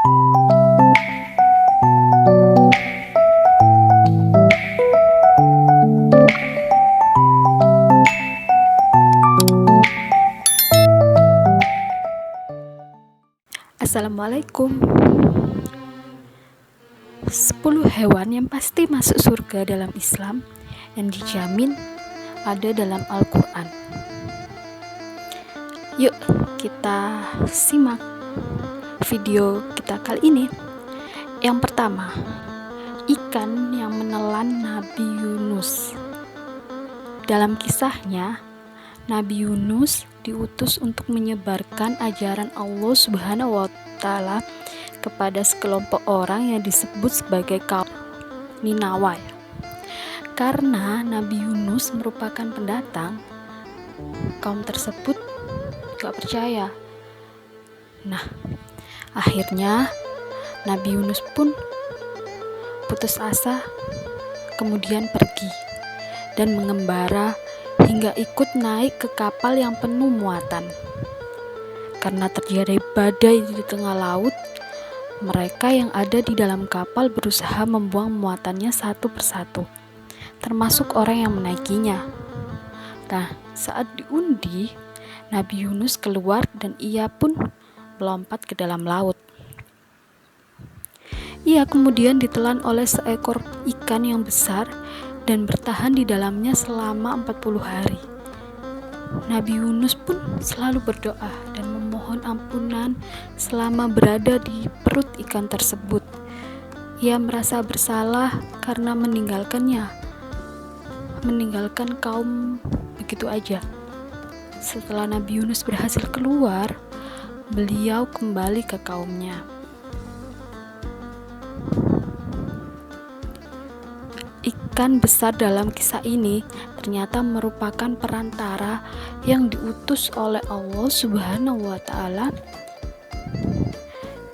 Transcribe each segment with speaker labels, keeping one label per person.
Speaker 1: Assalamualaikum. 10 hewan yang pasti masuk surga dalam Islam yang dijamin ada dalam Al-Quran. Yuk kita simak video kita kali ini. Yang pertama, ikan yang menelan Nabi Yunus. Dalam kisahnya, Nabi Yunus diutus untuk menyebarkan ajaran Allah Subhanahu wa Ta'ala kepada sekelompok orang yang disebut sebagai kaum Ninawa. Karena Nabi Yunus merupakan pendatang, kaum tersebut gak percaya. Nah, akhirnya Nabi Yunus pun putus asa, kemudian pergi dan mengembara hingga ikut naik ke kapal yang penuh muatan. Karena terjadi badai di tengah laut, mereka yang ada di dalam kapal berusaha membuang muatannya satu persatu, termasuk orang yang menaikinya. Nah, saat diundi, Nabi Yunus keluar dan ia pun melompat ke dalam laut. Ia kemudian ditelan oleh seekor ikan yang besar dan bertahan di dalamnya selama 40 hari. Nabi Yunus pun selalu berdoa dan memohon ampunan selama berada di perut ikan tersebut. Ia merasa bersalah karena meninggalkan kaum begitu aja. Setelah Nabi Yunus berhasil keluar, beliau kembali ke kaumnya. Ikan besar dalam kisah ini ternyata merupakan perantara yang diutus oleh Allah Subhanahu wa Ta'ala.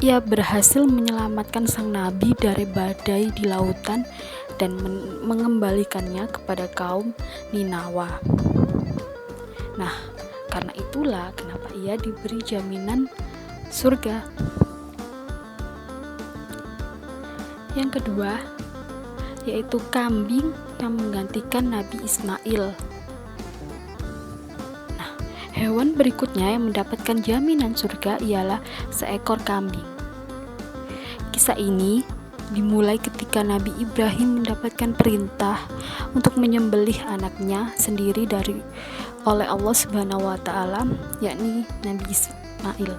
Speaker 1: Ia berhasil menyelamatkan sang nabi dari badai di lautan dan mengembalikannya kepada kaum Ninawa. Nah, karena itulah kenapa ia diberi jaminan surga. Yang kedua, yaitu kambing yang menggantikan Nabi Ismail. Nah, hewan berikutnya yang mendapatkan jaminan surga ialah seekor kambing. Kisah ini dimulai ketika Nabi Ibrahim mendapatkan perintah untuk menyembelih anaknya sendiri oleh Allah Subhanahu wa Ta'ala, yakni Nabi Ismail.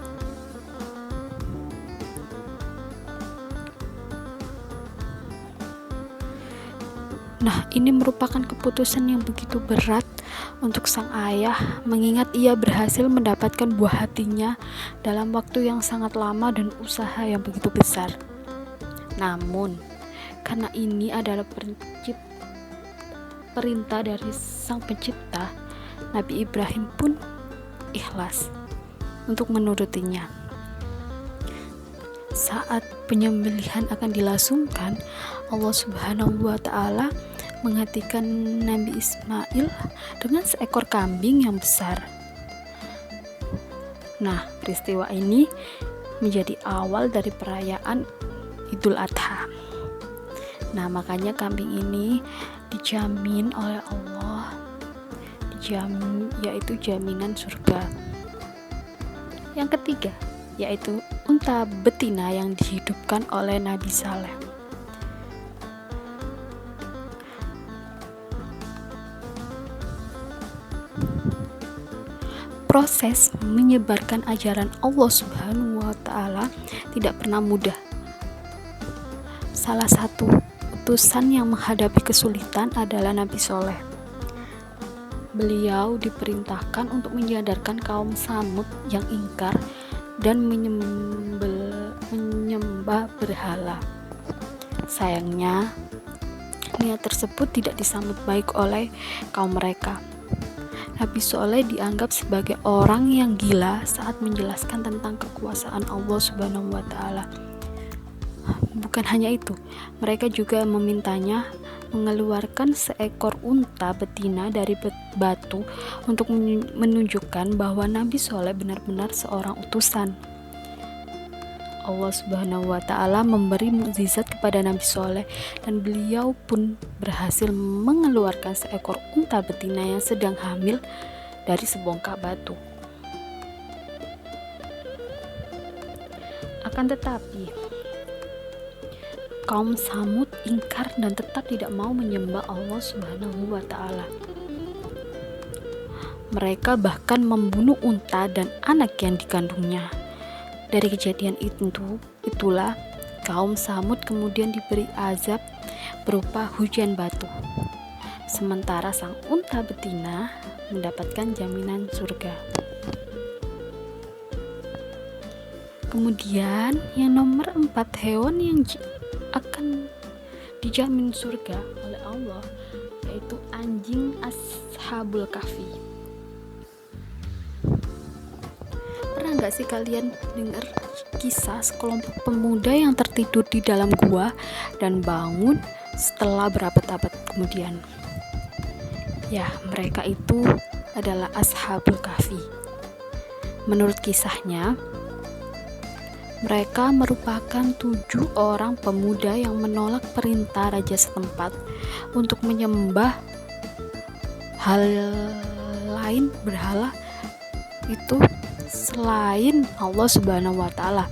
Speaker 1: Nah, ini merupakan keputusan yang begitu berat untuk sang ayah, mengingat ia berhasil mendapatkan buah hatinya dalam waktu yang sangat lama dan usaha yang begitu besar. Namun, karena ini adalah perintah dari sang pencipta, Nabi Ibrahim pun ikhlas untuk menurutinya. Saat penyembelihan akan dilangsungkan, Allah Subhanahu wa Ta'ala menghentikan Nabi Ismail dengan seekor kambing yang besar. Nah, peristiwa ini menjadi awal dari perayaan Idul Adha. Nah, makanya kambing ini dijamin oleh Allah, yaitu jaminan surga. Yang ketiga, yaitu unta betina yang dihidupkan oleh Nabi Saleh. Proses menyebarkan ajaran Allah Subhanahu wa Ta'ala tidak pernah mudah. Salah satu utusan yang menghadapi kesulitan adalah Nabi Soleh. Beliau diperintahkan untuk menyadarkan kaum Samud yang ingkar dan menyembah berhala. Sayangnya, niat tersebut tidak disambut baik oleh kaum mereka. Nabi Soleh dianggap sebagai orang yang gila saat menjelaskan tentang kekuasaan Allah Subhanahu wa Ta'ala. Bukan hanya itu, mereka juga memintanya mengeluarkan seekor unta betina dari batu untuk menunjukkan bahwa Nabi Soleh benar-benar seorang utusan. Allah Subhanahu wa Ta'ala memberi mukjizat kepada Nabi Soleh, dan beliau pun berhasil mengeluarkan seekor unta betina yang sedang hamil dari sebongkah batu. Akan tetapi kaum Samud ingkar dan tetap tidak mau menyembah Allah Subhanahu wa Ta'ala. Mereka bahkan membunuh unta dan anak yang dikandungnya. Dari kejadian itulah kaum Samud kemudian diberi azab berupa hujan batu. Sementara sang unta betina mendapatkan jaminan surga. Kemudian yang nomor 4, hewan yang akan dijamin surga oleh Allah, yaitu anjing Ashabul Kahfi. Pernah gak sih kalian dengar kisah sekelompok pemuda yang tertidur di dalam gua dan bangun setelah berabad-abad kemudian? Ya, mereka itu adalah Ashabul Kahfi. Menurut kisahnya, mereka merupakan 7 orang pemuda yang menolak perintah raja setempat untuk menyembah hal lain berhala itu selain Allah Subhanahu wa Ta'ala.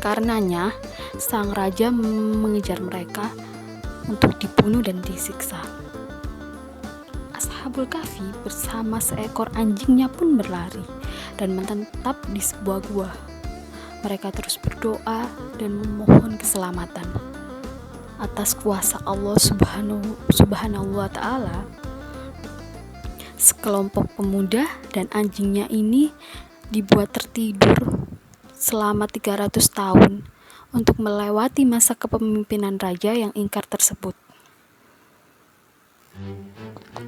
Speaker 1: Karenanya sang raja mengejar mereka untuk dibunuh dan disiksa. Ashabul Kahfi bersama seekor anjingnya pun berlari dan menetap di sebuah gua. Mereka terus berdoa dan memohon keselamatan. Atas kuasa Allah Subhanahu wa Ta'ala, sekelompok pemuda dan anjingnya ini dibuat tertidur selama 300 tahun untuk melewati masa kepemimpinan raja yang ingkar tersebut.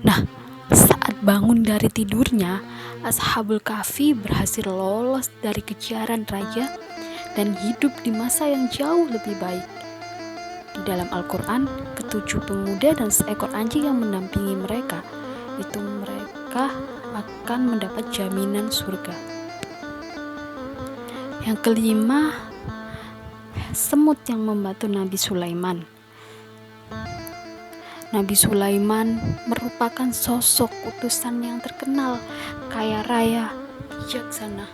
Speaker 1: Nah, saat bangun dari tidurnya, Ashabul Kahfi berhasil lolos dari kejaran raja dan hidup di masa yang jauh lebih baik. Di dalam Al-Quran, 7 pemuda dan seekor anjing yang mendampingi mereka akan mendapat jaminan surga. Yang kelima, semut yang membantu Nabi Sulaiman. Nabi Sulaiman merupakan sosok utusan yang terkenal, kaya raya, bijaksana,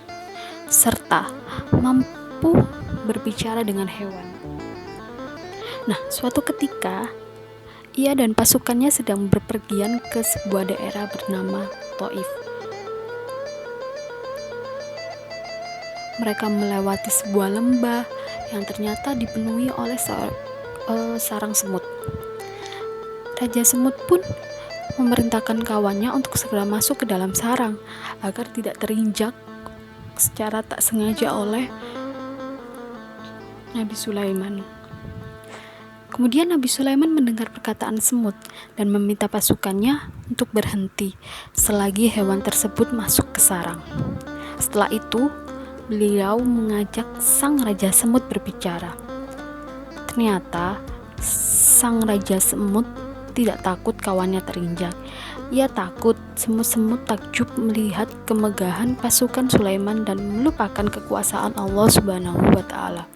Speaker 1: serta mampu berbicara dengan hewan. Nah, suatu ketika ia dan pasukannya sedang berpergian ke sebuah daerah bernama Thaif. Mereka melewati sebuah lembah yang ternyata dipenuhi oleh sarang semut. Raja semut pun memerintahkan kawannya untuk segera masuk ke dalam sarang agar tidak terinjak secara tak sengaja oleh Nabi Sulaiman. Kemudian Nabi Sulaiman mendengar perkataan semut dan meminta pasukannya untuk berhenti selagi hewan tersebut masuk ke sarang. Setelah itu, beliau mengajak sang raja semut berbicara. Ternyata sang raja semut tidak takut kawannya terinjak. Ia takut semut-semut takjub melihat kemegahan pasukan Sulaiman dan melupakan kekuasaan Allah Subhanahu wa Ta'ala.